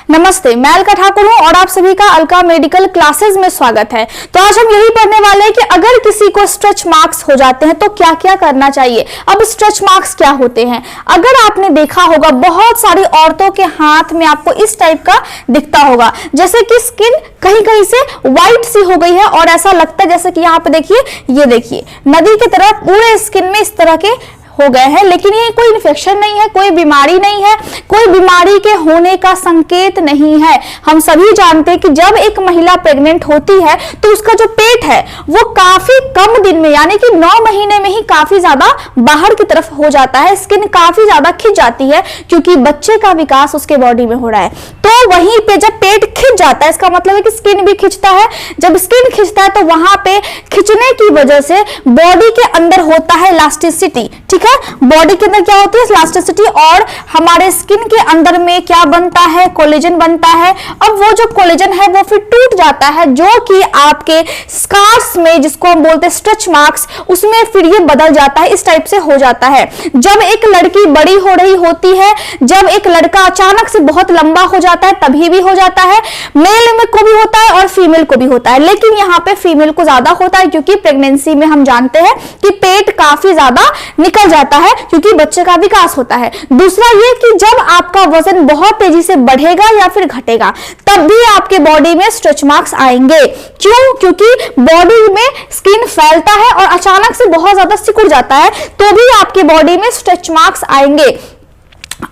नमस्ते, मैं अलका ठाकुर हूँ और आप सभी का अलका मेडिकल क्लासेस में स्वागत है। तो आज हम यही पढ़ने वाले हैं कि अगर किसी को स्ट्रेच मार्क्स हो जाते हैं तो क्या क्या करना चाहिए। अब स्ट्रेच मार्क्स क्या होते हैं? अगर आपने देखा होगा बहुत सारी औरतों के हाथ में आपको इस टाइप का दिखता होगा, जैसे कि स्किन कहीं कहीं से व्हाइट सी हो गई है और ऐसा लगता है जैसे कि यहाँ पे देखिए, ये देखिए नदी की तरह पूरे स्किन में इस तरह के हो गए हैं। लेकिन ये कोई इन्फेक्शन नहीं है, कोई बीमारी नहीं है, कोई बीमारी के होने का संकेत नहीं है। हम सभी जानते हैं कि जब एक महिला प्रेग्नेंट होती है तो उसका जो पेट है वो काफी कम दिन में यानी कि 9 महीने में ही काफी ज्यादा बाहर की तरफ हो जाता है, स्किन काफी ज्यादा खिंच जाती है क्योंकि बच्चे का विकास उसके बॉडी में हो रहा है। तो वहीं पे जब पेट खिंच जाता है इसका मतलब है कि स्किन भी खिंचता है। जब स्किन खिंचता है तो वहां पे खिंचने की वजह से बॉडी के अंदर होता है इलास्टिसिटी। ठीक है, बॉडी के अंदर क्या होती है? इलास्टिसिटी। और हमारे स्किन के अंदर में क्या बनता है? कोलेजन बनता है। अब वो जो कोलेजन है वो फिर टूट जाता है, जो कि आपके स्कार्स में, जिसको हम बोलते हैं स्ट्रेच मार्क्स, उसमें फिर ये बदल जाता है, इस टाइप से हो जाता है। जब एक लड़की बड़ी हो रही होती है, जब एक लड़का अचानक से बहुत लंबा हो जाता है तभी भी हो जाता है। मेल में को भी होता है और फीमेल को भी होता है, लेकिन यहाँ पे फीमेल को ज्यादा होता है क्योंकि प्रेगनेंसी में हम जानते हैं कि पेट काफी ज्यादा निकल जाता है क्योंकि बच्चे का विकास होता है। दूसरा ये कि जब आपका वजन बहुत तेजी से बढ़ेगा या फिर घटेगा तब भी आपके बॉडी में स्ट्रेच मार्क्स आएंगे। क्यों? क्योंकि बॉडी में स्किन फैलता है और अचानक से बहुत ज्यादा सिकुड़ जाता है तो भी आपके बॉडी में स्ट्रेच मार्क्स आएंगे।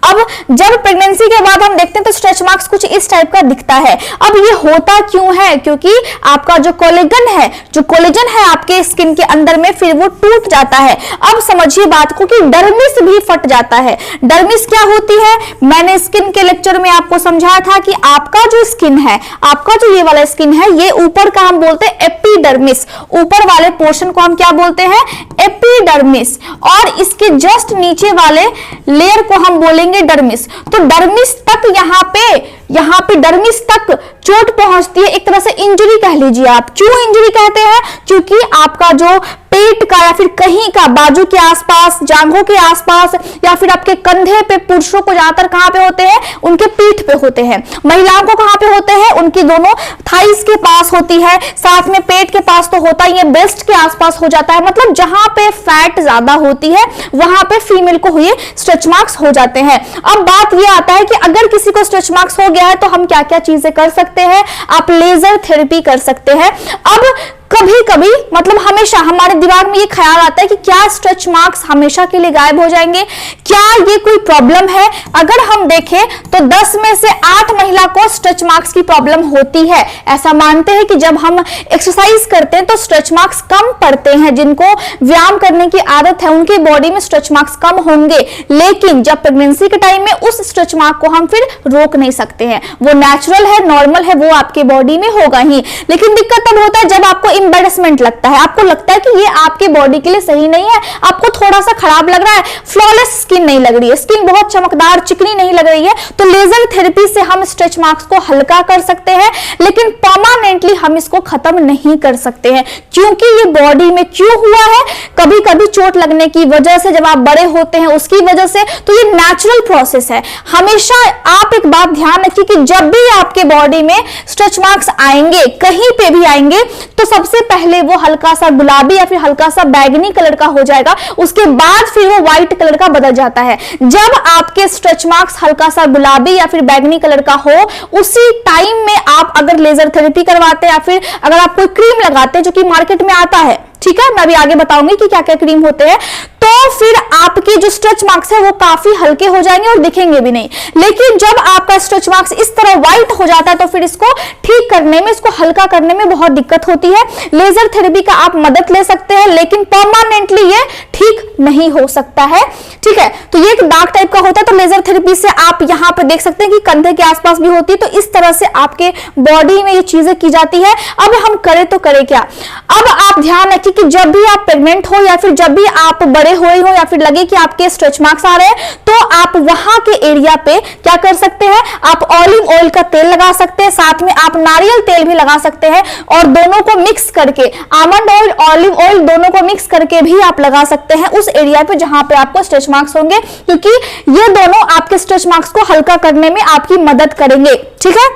अब जब प्रेगनेंसी के बाद हम देखते हैं तो स्ट्रेच मार्क्स कुछ इस टाइप का दिखता है। अब ये होता क्यों है? क्योंकि आपका जो कोलेजन है आपके स्किन के अंदर में फिर वो टूट जाता है। अब समझिए बात को कि डर्मिस भी फट जाता है। डर्मिस क्या होती है? मैंने स्किन के लेक्चर में आपको समझाया था कि आपका जो स्किन है, आपका जो ये वाला स्किन है, ये ऊपर का हम बोलते हैं एपिडर्मिस। ऊपर वाले पोर्शन को हम क्या बोलते हैं? एपिडर्मिस। और इसके जस्ट नीचे वाले लेयर को हम बोलेंगे डर्मिस। तो डर्मिस तक यहाँ पे डर्मिस तक चोट पहुंचती है, एक तरह से इंजरी कह लीजिए आप। क्यों इंजरी कहते हैं? क्योंकि आपका जो पेट का या फिर कहीं का बाजू के आसपास, जांघों के आसपास या फिर आपके कंधे पे, पुरुषों को ज्यादातर कहां पे होते हैं? उनके पीठ पे होते हैं। महिलाओं को कहां पे होते हैं? उनकी दोनों थाइस के पास होती है, साथ में पेट के पास तो होता ही है, ब्रेस्ट के आसपास हो जाता है। मतलब जहां पे फैट ज्यादा होती है वहां पे फीमेल को ये स्ट्रेच मार्क्स हो जाते हैं। अब बात ये आता है कि अगर किसी को स्ट्रेच मार्क्स हो गया है तो हम क्या क्या चीजें कर सकते हैं? आप लेजर थेरेपी कर सकते हैं। अब कभी कभी मतलब हमेशा हमारे दिमाग में ये ख्याल आता है कि क्या स्ट्रेच मार्क्स हमेशा के लिए गायब हो जाएंगे? क्या ये कोई प्रॉब्लम है? अगर हम देखें तो 10 में से 8 महिला को स्ट्रेच मार्क्स की प्रॉब्लम होती है। ऐसा मानते हैं कि जब हम एक्सरसाइज करते हैं तो स्ट्रेच मार्क्स कम पड़ते हैं। जिनको व्यायाम करने की आदत है उनके बॉडी में स्ट्रेच मार्क्स कम होंगे, लेकिन जब प्रेगनेंसी के टाइम में उस स्ट्रेच मार्क को हम फिर रोक नहीं सकते हैं। वो नेचुरल है, नॉर्मल है, वो आपके बॉडी में होगा ही। लेकिन दिक्कत तब होता है जब आपको एम्बैरेसमेंट लगता है, आपको लगता है कि ये आपके बॉडी के लिए सही नहीं है, आपको थोड़ा सा खराब लग रहा है, फ्लॉलेस स्किन नहीं लग रही है, स्किन बहुत चमकदार चिकनी नहीं लग रही है, तो लेजर थेरेपी से हम स्ट्रेच मार्क्स को हल्का कर सकते हैं, लेकिन परमानेंटली हम इसको खत्म नहीं कर सकते हैं। क्योंकि ये बॉडी में क्यों हुआ है? कभी कभी चोट लगने की वजह से, जब आप बड़े होते हैं उसकी वजह से, तो ये नेचुरल प्रोसेस है। हमेशा आप एक बात ध्यान रखिए कि जब भी आपके बॉडी में स्ट्रेच मार्क्स आएंगे, कहीं पे भी आएंगे, तो सबसे पहले वो हल्का सा गुलाबी या फिर हल्का सा बैगनी कलर का हो जाएगा, उसके बाद फिर वो व्हाइट कलर का बदल जाता है। जब आपके स्ट्रेच मार्क्स हल्का सा गुलाबी या फिर बैगनी कलर का हो, उसी टाइम में आप अगर लेजर थेरेपी करवाते हैं या फिर अगर आप कोई क्रीम लगाते हैं जो कि मार्केट में आता है, ठीक है, मैं अभी आगे बताऊंगी कि क्या क्या क्रीम होते हैं, तो फिर आपके जो स्ट्रेच मार्क्स है वो काफी हल्के हो जाएंगे और दिखेंगे भी नहीं। लेकिन जब आपका स्ट्रेच मार्क्स इस तरह व्हाइट हो जाता है तो फिर इसको ठीक करने में, इसको हल्का करने में बहुत दिक्कत होती है। लेजर थेरेपी का आप मदद ले सकते हैं, लेकिन परमानेंटली ये ठीक नहीं हो सकता है। ठीक है, तो ये एक दाग टाइप का होता है, तो लेजर थेरेपी से आप यहाँ पे देख सकते हैं कि कंधे के आसपास भी होती है, तो इस तरह से आपके बॉडी में ये चीजें की जाती है। अब हम करें तो करें क्या? अब आप ध्यान रखिए कि जब भी आप प्रेग्नेंट हो या फिर जब भी आप बड़े हो या फिर लगे कि आपके स्ट्रेच मार्क्स आ रहे हैं, तो आप वहां के एरिया पे क्या कर सकते हैं? आप ऑलिव ऑयल का तेल लगा सकते हैं, साथ में आप नारियल तेल भी लगा सकते हैं और दोनों को मिक्स करके आमंड ऑयल, ऑलिव ऑयल दोनों को मिक्स करके भी आप लगा सकते हैं उस एरिया पे जहां पे आपको स्ट्रेच मार्क्स होंगे, क्योंकि ये दोनों आपके स्ट्रेच मार्क्स को हल्का करने में आपकी मदद करेंगे। ठीक है,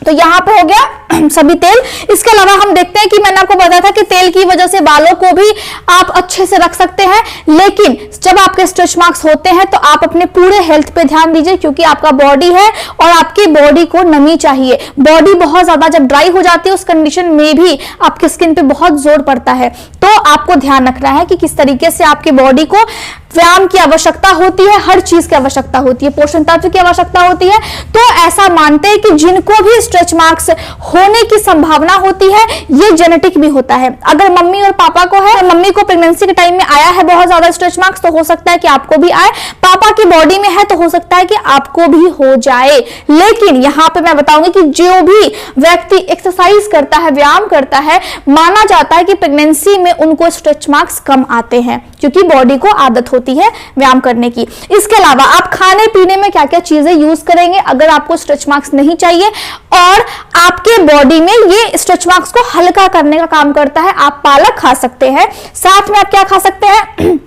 तो यहां पे हो गया सभी तेल। इसके अलावा हम देखते हैं कि मैंने आपको बताया था कि तेल की वजह से बालों को भी आप अच्छे से रख सकते हैं, लेकिन जब आपके स्ट्रेच मार्क्स होते हैं तो आप अपने पूरे हेल्थ पे ध्यान दीजिए, क्योंकि आपका बॉडी है और आपकी बॉडी को नमी चाहिए। बॉडी बहुत ज्यादा जब ड्राई हो जाती है उस कंडीशन में भी आपकी स्किन पे बहुत जोर पड़ता है, तो आपको ध्यान रखना है कि किस तरीके से आपकी बॉडी को व्यायाम की आवश्यकता होती है, हर चीज की आवश्यकता होती है, पोषण तत्व की आवश्यकता होती है। तो ऐसा मानते हैं कि जिनको भी स्ट्रेच मार्क्स होने की संभावना होती है, ये जेनेटिक भी होता है। अगर मम्मी और पापा को है, मम्मी को प्रेगनेंसी के टाइम में आया है बहुत ज्यादा स्ट्रेच मार्क्स, तो हो सकता है कि आपको भी आए। पापा की बॉडी में है तो हो सकता है कि आपको भी हो जाए। लेकिन यहां पे मैं बताऊंगी कि जो भी व्यक्ति एक्सरसाइज करता है, व्यायाम करता है, माना जाता है कि प्रेगनेंसी में उनको स्ट्रेच मार्क्स कम आते हैं, क्योंकि बॉडी को आदत होती है व्यायाम करने की। इसके अलावा आप खाने पीने में क्या क्या चीजें यूज करेंगे अगर आपको स्ट्रेच मार्क्स नहीं चाहिए और आपके बॉडी में ये स्ट्रेच मार्क्स को हल्का करने का काम करता है। आप पालक खा सकते हैं, साथ में आप क्या खा सकते हैं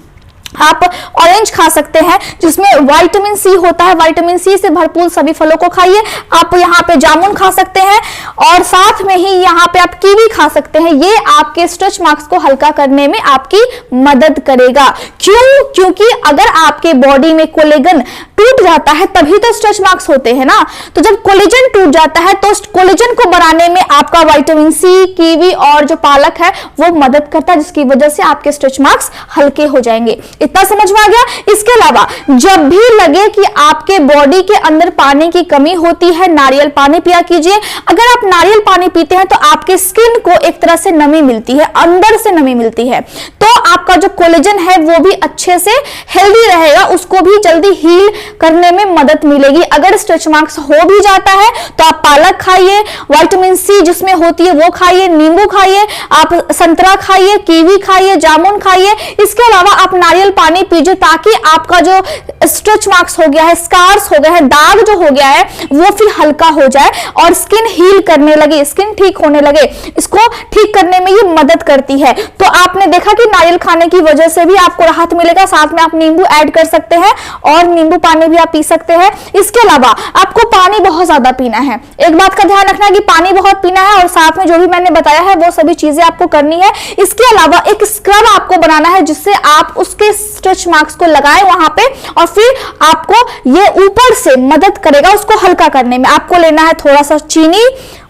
आप ऑरेंज खा सकते हैं जिसमें विटामिन सी होता है, विटामिन सी से भरपूर सभी फलों को खाइए। आप यहाँ पे जामुन खा सकते हैं और साथ में ही यहाँ पे आप कीवी खा सकते हैं। ये आपके स्ट्रेच मार्क्स को हल्का करने में आपकी मदद करेगा। क्यों? क्योंकि अगर आपके बॉडी में कोलेजन टूट जाता है तभी तो स्ट्रेच मार्क्स होते हैं ना। तो जब कोलेजन टूट जाता है तो कोलेजन को बढ़ाने में आपका विटामिन सी, कीवी और जो पालक है वो मदद करता है, जिसकी वजह से आपके स्ट्रेच मार्क्स हल्के हो जाएंगे। इतना समझ में आ गया? इसके अलावा जब भी लगे कि आपके बॉडी के अंदर पानी की कमी होती है, नारियल पानी पिया कीजिए। अगर आप नारियल पानी पीते हैं तो आपके स्किन को एक तरह से नमी मिलती है, अंदर से नमी मिलती है, तो आपका जो कोलेजन है वो भी अच्छे से हेल्दी रहेगा, उसको भी जल्दी हील करने में मदद मिलेगी। अगर स्ट्रेच मार्क्स हो भी जाता है तो आप पालक खाइए, विटामिन सी जिसमें होती है वो खाइए, नींबू खाइए, आप संतरा खाइए, कीवी खाइए, जामुन खाइए। इसके अलावा आप नारियल पानी पीजिए ताकि आपका जो स्ट्रेच मार्क्स हो गया है, स्कार्स हो गए हैं, दाग जो हो गया है वो फिर हल्का हो जाए और स्किन हील करने लगे, स्किन ठीक होने लगे। इसको ठीक करने में ये मदद करती है। तो आपने देखा कि नारियल खाने की वजह से भी आपको राहत मिलेगा। साथ में आप नींबू ऐड कर सकते हैं और नींबू पानी भी आप पी सकते हैं। इसके अलावा आपको पानी बहुत ज्यादा पीना है। एक बात का ध्यान रखना कि पानी बहुत पीना है और साथ में जो भी मैंने बताया है वो सभी चीजें आपको करनी है। इसके अलावा एक स्क्रब आपको बनाना है जिससे आप उसके स्ट्रेच मार्क्स को लगाएं वहां पे और फिर आपको ये ऊपर से मदद करेगा उसको हल्का करने में। आपको लेना है थोड़ा सा चीनी,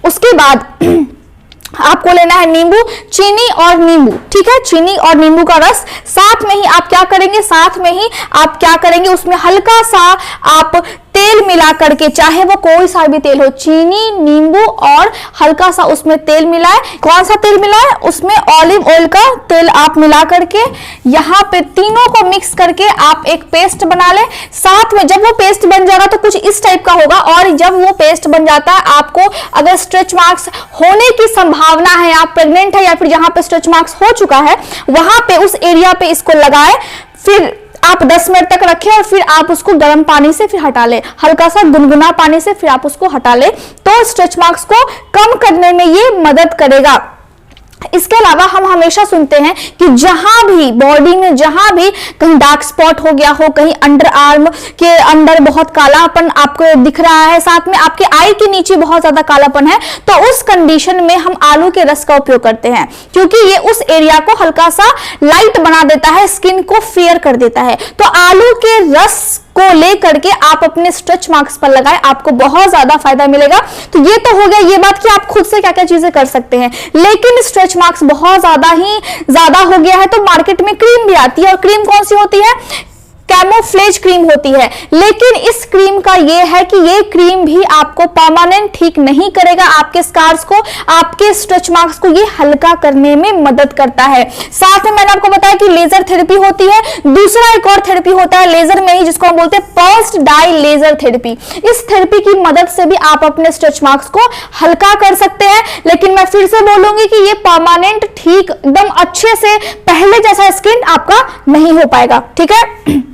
उसके बाद आपको लेना है नींबू, चीनी और नींबू, ठीक है, चीनी और नींबू का रस। साथ में ही आप क्या करेंगे, साथ में ही आप क्या करेंगे, उसमें हल्का सा आप तेल मिला करके, चाहे वो कोई सा भी तेल हो, चीनी, नींबू और हल्का सा उसमें तेल मिलाए। कौन सा तेल मिलाए? उसमें ऑलिव ऑयल का तेल आप मिला करके यहाँ पे तीनों को मिक्स करके आप एक पेस्ट बना ले। साथ में जब वो पेस्ट बन जाएगा तो कुछ इस टाइप का होगा और जब वो पेस्ट बन जाता है, आपको अगर स्ट्रेच मार्क्स होने की संभावना है, आप प्रेग्नेंट है या फिर जहां पे स्ट्रेच मार्क्स हो चुका है वहां पे उस एरिया पे इसको लगाए, फिर आप 10 मिनट तक रखें और फिर आप उसको गर्म पानी से फिर हटा ले, हल्का सा गुनगुना पानी से फिर आप उसको हटा ले, तो स्ट्रेच मार्क्स को कम करने में ये मदद करेगा। इसके अलावा हम हमेशा सुनते हैं कि जहां भी बॉडी में जहां भी कहीं डार्क स्पॉट हो गया हो, कहीं अंडर आर्म के अंदर बहुत कालापन आपको दिख रहा है, साथ में आपके आई के नीचे बहुत ज्यादा कालापन है, तो उस कंडीशन में हम आलू के रस का उपयोग करते हैं, क्योंकि ये उस एरिया को हल्का सा लाइट बना देता है, स्किन को फेयर कर देता है। तो आलू के रस को लेकर के आप अपने स्ट्रेच मार्क्स पर लगाएं, आपको बहुत ज्यादा फायदा मिलेगा। तो ये तो हो गया ये बात कि आप खुद से क्या क्या चीजें कर सकते हैं, लेकिन स्ट्रेच मार्क्स बहुत ज्यादा हो गया है तो मार्केट में क्रीम भी आती है, और क्रीम कौन सी होती है? कैमोफ्लेज क्रीम होती है। लेकिन इस क्रीम का ये है कि ये क्रीम भी आपको परमानेंट ठीक नहीं करेगा, आपके स्कार्स को, आपके स्ट्रेच मार्क्स को ये हल्का करने में मदद करता है। साथ में मैंने आपको बताया कि लेजर थेरेपी होती है, दूसरा एक और थेरेपी होता है लेजर में ही, जिसको हम बोलते हैं पल्स्ड डाई लेजर थेरेपी। इस थेरेपी की मदद से भी आप अपने स्ट्रेच मार्क्स को हल्का कर सकते हैं। लेकिन मैं फिर से बोलूंगी कि ये परमानेंट ठीक एकदम अच्छे से पहले जैसा स्किन आपका नहीं हो पाएगा, ठीक है।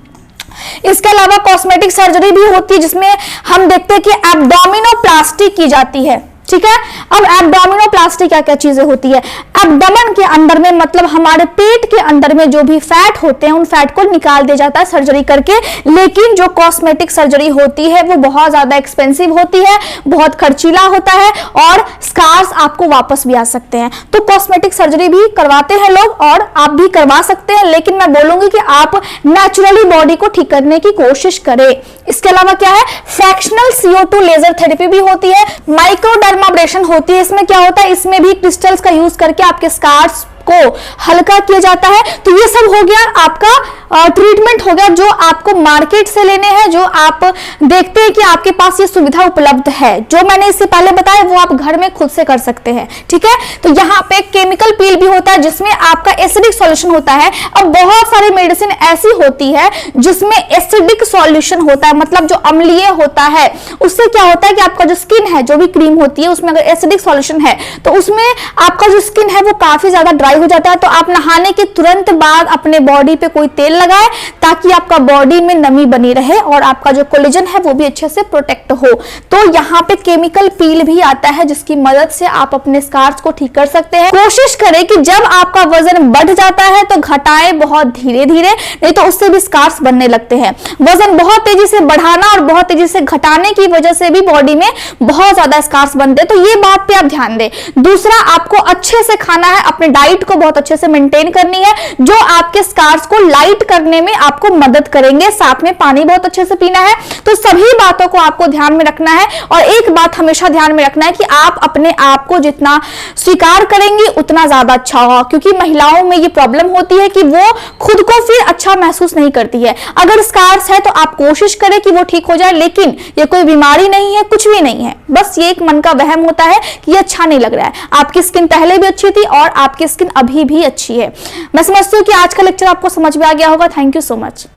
इसके अलावा कॉस्मेटिक सर्जरी भी होती है, जिसमें हम देखते हैं कि एब्डोमिनो एब्डोमिनोप्लास्टी की जाती है। ठीक है, अब एब्डोमिनोप्लास्टी क्या क्या चीजें होती है? एब्डोमेन के अंदर में मतलब हमारे पेट के अंदर में जो भी फैट होते हैं उन फैट को निकाल दिया जाता है सर्जरी करके। लेकिन जो कॉस्मेटिक सर्जरी होती है वो बहुत ज्यादा एक्सपेंसिव होती है, बहुत खर्चीला होता है और स्कार्स आपको वापस भी आ सकते हैं। तो कॉस्मेटिक सर्जरी भी करवाते हैं लोग और आप भी करवा सकते हैं, लेकिन मैं बोलूंगी कि आप नेचुरली बॉडी को ठीक करने की कोशिश करें। इसके अलावा क्या है, फ्रैक्शनल CO2 लेजर थेरेपी भी होती है, माइक्रोडर्माब्रेशन होती है। इसमें क्या होता है, इसमें भी क्रिस्टल्स का यूज करके आपके स्कार्स को हल्का किया जाता है। तो ये सब हो गया आपका ट्रीटमेंट हो गया जो आपको मार्केट से लेने हैं, जो आप देखते हैं कि आपके पास ये सुविधा उपलब्ध है। जो मैंने इससे पहले बताया वो आप घर में खुद से कर सकते हैं। ठीक है, तो यहाँ पे केमिकल पील भी होता है जिसमें आपका एसिडिक सॉल्यूशन होता है। अब बहुत सारी मेडिसिन ऐसी होती है जिसमें एसिडिक सॉल्यूशन होता है, मतलब जो अम्लीय होता है। उससे क्या होता है कि आपका जो स्किन है, जो भी क्रीम होती है उसमें अगर एसिडिक सॉल्यूशन है तो उसमें आपका जो स्किन है वो काफी ज्यादा ड्राई हो जाता है। तो आप नहाने के तुरंत बाद अपने बॉडी पे कोई तेल लगाए ताकि आपका बॉडी में नमी बनी रहे और आपका जो कोलेजन है वो भी अच्छे से प्रोटेक्ट हो। तो यहाँ पे केमिकल पील भी आता है जिसकी मदद से आप अपने स्कार्स को ठीक कर सकते हैं। कोशिश करें कि जब आपका वजन बढ़ जाता है तो घटाएं बहुत धीरे धीरे, नहीं तो उससे भी स्कार्स बनने लगते हैं। वजन बहुत तेजी से बढ़ाना और बहुत तेजी से घटाने की वजह से भी बॉडी में बहुत ज्यादा स्कार्स बनते हैं। तो ये बात पे आप ध्यान दें। दूसरा, आपको अच्छे से खाना है, अपने डाइट को बहुत अच्छे से मेंटेन करनी है जो आपके स्कार्स को लाइट करने में आपको मदद करेंगे। साथ में पानी बहुत अच्छे से पीना है। तो सभी बातों को आपको ध्यान में रखना है। और एक बात हमेशा ध्यान में रखना है कि आप अपने आप को जितना स्वीकार करेंगे उतना ज्यादा अच्छा होगा, क्योंकि महिलाओं में ये प्रॉब्लम होती है कि वो खुद को फिर अच्छा महसूस नहीं करती है। अगर स्कार्स है तो आप कोशिश करें कि वो ठीक हो जाए, लेकिन ये कोई बीमारी नहीं है, कुछ भी नहीं है, बस ये एक मन का वहम होता है कि ये अच्छा नहीं लग रहा है। आपकी स्किन पहले भी अच्छी थी और आपकी स्किन अभी भी अच्छी है। मैं समझती हूँ कि आज का लेक्चर आपको समझ में आ गया होगा। Thank you so much.